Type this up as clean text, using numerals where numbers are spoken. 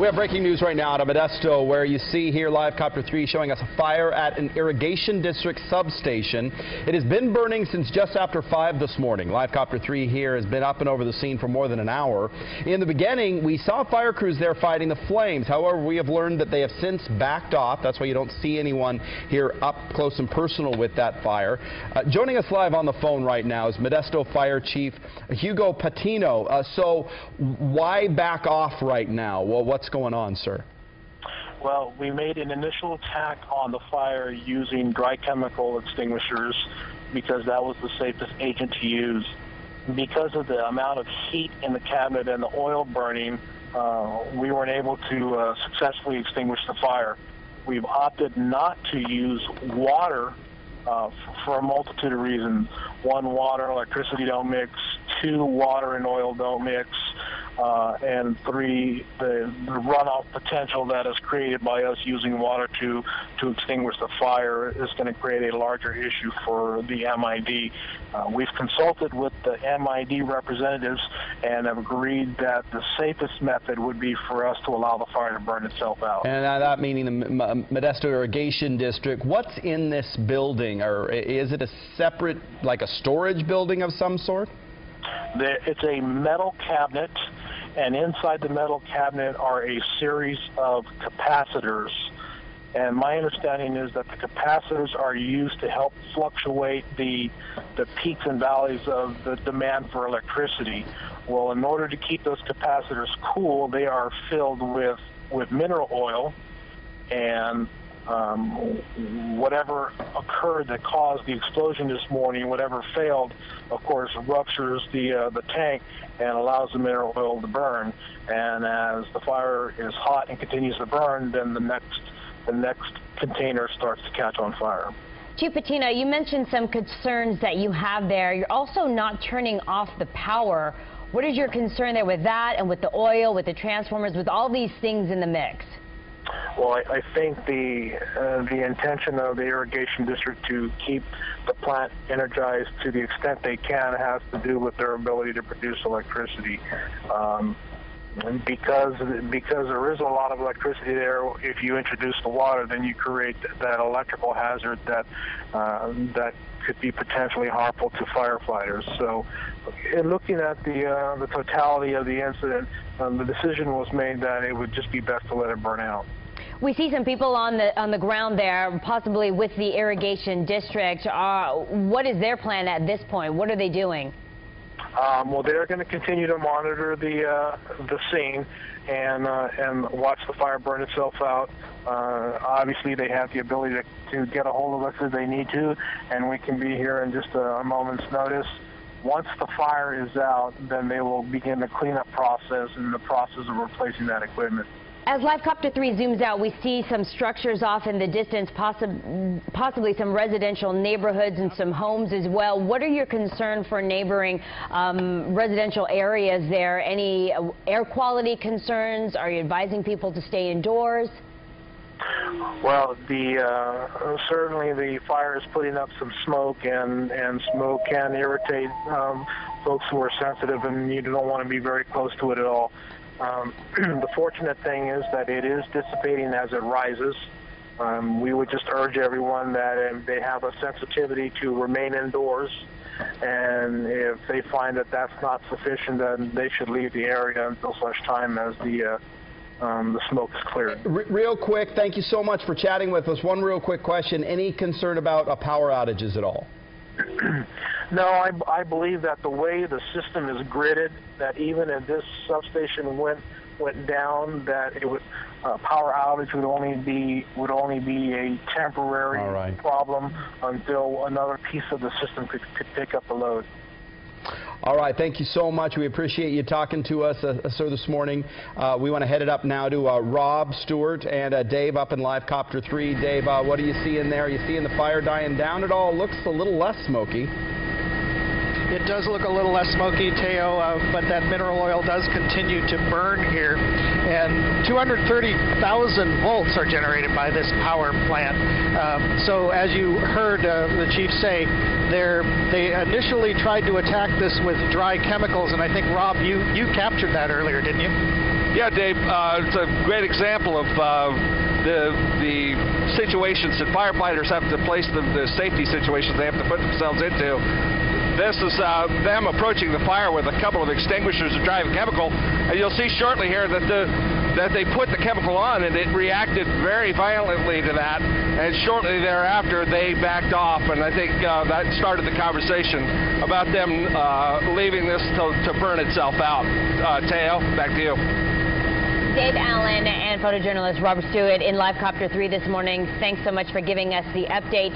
We have breaking news right now out of Modesto, where you see here Live Copter 3 showing us a fire at an irrigation district substation. It has been burning since just after 5 this morning. Live Copter 3 here has been up and over the scene for more than an hour. In the beginning, we saw fire crews there fighting the flames. However, we have learned that they have since backed off. That's why you don't see anyone here up close and personal with that fire. Joining us live on the phone right now is Modesto Fire Chief Hugo Patino. So why back off right now? Well, what's going on, sir? Well, we made an initial attack on the fire using dry chemical extinguishers because that was the safest agent to use. Because of the amount of heat in the cabinet and the oil burning, we weren't able to successfully extinguish the fire. We've opted not to use water for a multitude of reasons. 1, water and electricity don't mix. 2, water and oil don't mix. And 3, the runoff potential that is created by us using water to extinguish the fire is going to create a larger issue for the MID. We've consulted with the MID representatives and have agreed that the safest method would be for us to allow the fire to burn itself out. And that meaning the Modesto Irrigation District. What's in this building? Or is it a separate, like a storage building of some sort? It's a metal cabinet, and inside the metal cabinet are a series of capacitors. And my understanding is that the capacitors are used to help fluctuate the peaks and valleys of the demand for electricity. Well, in order to keep those capacitors cool, they are filled with mineral oil, and whatever occurred that caused the explosion this morning, whatever failed, of course, ruptures the tank and allows the mineral oil to burn. And as the fire is hot and continues to burn, then the next container starts to catch on fire. Chief Patino, you mentioned some concerns that you have there. You're also not turning off the power. What is your concern there with that and with the oil, with the transformers, with all these things in the mix? Well, I think the intention of the irrigation district to keep the plant energized to the extent they can has to do with their ability to produce electricity. Because there is a lot of electricity there, if you introduce the water, then you create that electrical hazard that could be potentially harmful to firefighters. So, in looking at the totality of the incident, the decision was made that it would just be best to let it burn out. We see some people on the ground there, possibly with the irrigation district. What is their plan at this point? What are they doing? Well, they're going to continue to monitor the scene and watch the fire burn itself out. Obviously, they have the ability to get a hold of us if they need to, and we can be here in just a moment's notice. Once the fire is out, then they will begin the cleanup process and the process of replacing that equipment. As Live Copter 3 zooms out, we see some structures off in the distance, possibly some residential neighborhoods and some homes as well. What are your concerns for neighboring residential areas there? Any air quality concerns? Are you advising people to stay indoors? Well, certainly the fire is putting up some smoke, and smoke can irritate folks who are sensitive, and you don't want to be very close to it at all. The fortunate thing is that it is dissipating as it rises. We would just urge everyone that they have a sensitivity to remain indoors, and if they find that that's not sufficient, then they should leave the area until such time as the smoke is cleared. Real quick, thank you so much for chatting with us. One real quick question. Any concern about power outages at all? No, I believe that the way the system is gridded, that even if this substation went down, that it would power outage would only be a temporary problem until another piece of the system could pick up the load. All right, thank you so much. We appreciate you talking to us, sir, this morning. We want to head it up now to Rob Stewart and Dave up in Live Copter 3. Dave, what are you seeing there? Are you seeing the fire dying down at all? Looks a little less smoky. It does look a little less smoky, Teo, but that mineral oil does continue to burn here. And 230,000 volts are generated by this power plant. So as you heard the chief say, they initially tried to attack this with dry chemicals, and I think, Rob, you captured that earlier, didn't you? Yeah, Dave, it's a great example of the situations that firefighters have to place the safety situations they have to put themselves into. This is them approaching the fire with a couple of extinguishers of dry chemical, and you'll see shortly here that they put the chemical on and it reacted very violently to that, and shortly thereafter they backed off, and I think that started the conversation about them leaving this to burn itself out. Teo, back to you. Dave Allen and photojournalist Robert Stewart in Live Copter 3 this morning. Thanks so much for giving us the update.